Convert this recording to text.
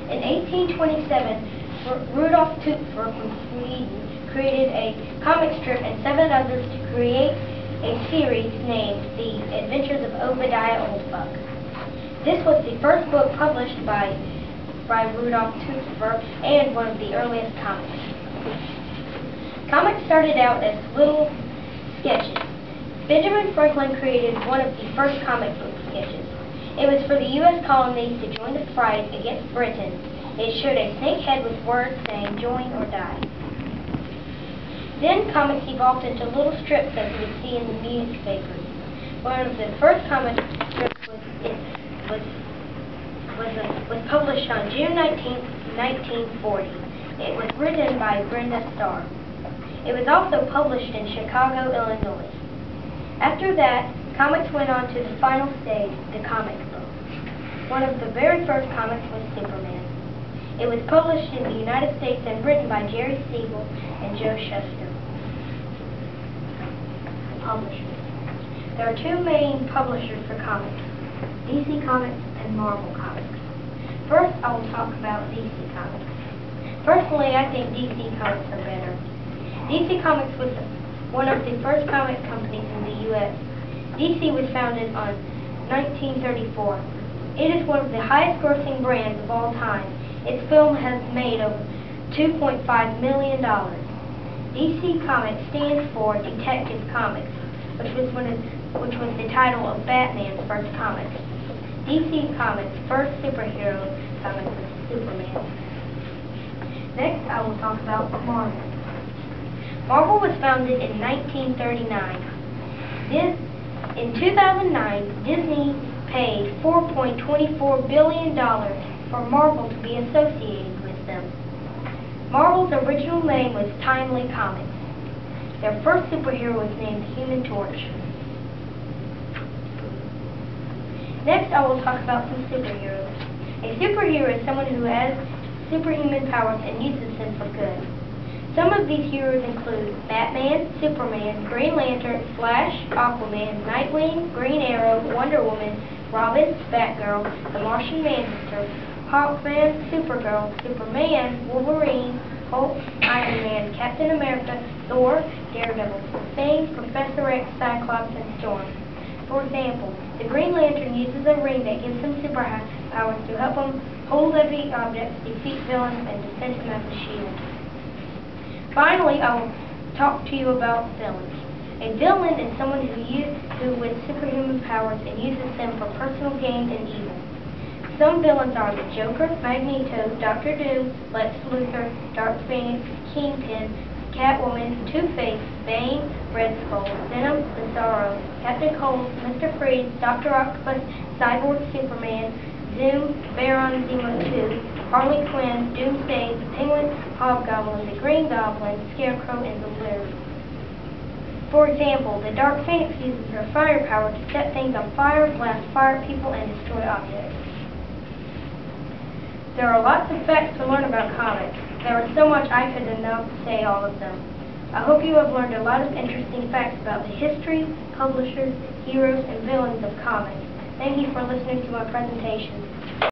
In 1827, Rudolf Tupfer from Sweden created a comic strip and 7 others to create a series named The Adventures of Obadiah Oldbuck. This was the first book published by Rudolf Tupfer and one of the earliest comics. Comics started out as little sketches. Benjamin Franklin created one of the first comic book sketches. It was for the U.S. colonies to join the fight against Britain. It showed a snake head with words saying, "Join or die." Then comics evolved into little strips that you would see in the newspapers. One of the first comic strips was published on June 19, 1940. It was written by Brenda Starr. It was also published in Chicago, Illinois. After that, comics went on to the final stage, the comic book. One of the very first comics was Superman. It was published in the United States and written by Jerry Siegel and Joe Shuster. Publishers. There are 2 main publishers for comics, DC Comics and Marvel Comics. First, I will talk about DC Comics. Personally, I think DC Comics are better. DC Comics was one of the first comic companies in the U.S. DC was founded on 1934. It is one of the highest grossing brands of all time. Its film has made over $2.5 million. DC Comics stands for Detective Comics, which was the title of Batman's first comic. DC Comics' first superhero comic was Superman. Next, I will talk about Marvel. Marvel was founded in 1939. In 2009, Disney paid $4.24 billion for Marvel to be associated with them. Marvel's original name was Timely Comics. Their first superhero was named Human Torch. Next, I will talk about some superheroes. A superhero is someone who has superhuman powers and uses them for good. Some of these heroes include Batman, Superman, Green Lantern, Flash, Aquaman, Nightwing, Green Arrow, Wonder Woman, Robin, Batgirl, the Martian Manhunter, Hawkman, Supergirl, Superman, Wolverine, Hulk, Iron Man, Captain America, Thor, Daredevil, Bane, Professor X, Cyclops, and Storm. For example, the Green Lantern uses a ring that gives him superpowers to help him hold heavy objects, defeat villains, and defend him as a shield. Finally, I will talk to you about villains. A villain is someone who with superhuman powers and uses them for personal gain and evil. Some villains are the Joker, Magneto, Dr. Doom, Lex Luthor, Dark Phoenix, Kingpin, Catwoman, Two-Face, Bane, Red Skull, Venom, Bizarro, Captain Cold, Mr. Freeze, Dr. Octopus, Cyborg Superman, Zoom, Baron Zemo 2, Harley Quinn, Doomsday, the Penguin, Hobgoblin, the Green Goblin, Scarecrow, and the Lizard. For example, the Dark Phoenix uses her fire power to set things on fire, blast fire at people, and destroy objects. There are lots of facts to learn about comics. There is so much I could not say all of them. I hope you have learned a lot of interesting facts about the history, publishers, heroes, and villains of comics. Thank you for listening to my presentation.